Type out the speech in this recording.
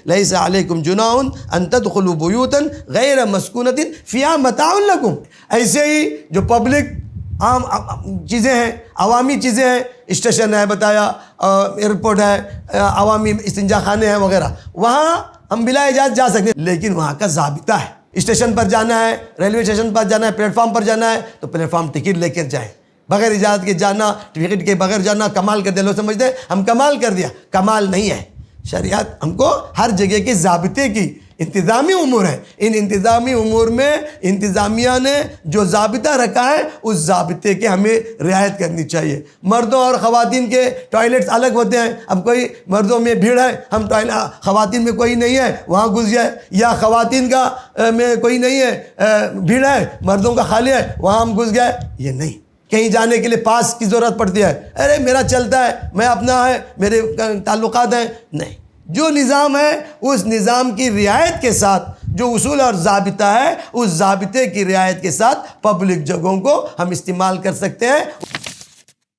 لیس علیکم جناح ان تدخلوا بیوتا غیر مسکونۃ فیہا متاع لکم. ایسے ہی جو پبلک عام چیزیں ہیں، عوامی چیزیں ہیں، اسٹیشن ہے بتایا، ایئرپورٹ ہے، عوامی استنجا خانے ہیں وغیرہ، وہاں ہم بلا اجازت جا سکتے ہیں، لیکن وہاں کا ضابطہ ہے. اسٹیشن پر جانا ہے، ریلوے اسٹیشن پر جانا ہے، پلیٹ فارم پر جانا ہے تو پلیٹ فارم ٹکٹ لے کر جائیں. بغیر اجازت کے جانا، ٹکٹ کے بغیر جانا کمال کر دیا. لوگ سمجھتے ہیں ہم کمال کر دیا، کمال نہیں ہے. شریعت ہم کو ہر جگہ کے ضابطے کی، انتظامی امور ہیں، ان انتظامی امور میں انتظامیہ نے جو ضابطہ رکھا ہے اس ضابطے کے ہمیں رعایت کرنی چاہیے. مردوں اور خواتین کے ٹوائلٹس الگ ہوتے ہیں. اب کوئی مردوں میں بھیڑ ہے، ہم خواتین میں کوئی نہیں ہے وہاں گھس جائے، یا خواتین کا میں کوئی نہیں ہے، بھیڑ ہے، مردوں کا خالی ہے، وہاں ہم گھس گئے. یہ نہیں. کہیں جانے کے لیے پاس کی ضرورت پڑتی ہے، ارے میرا چلتا ہے، میں اپنا ہے، میرے تعلقات ہیں. نہیں، جو نظام ہے اس نظام کی رعایت کے ساتھ، جو اصول اور ضابطہ ہے اس ضابطے کی رعایت کے ساتھ پبلک جگہوں کو ہم استعمال کر سکتے ہیں.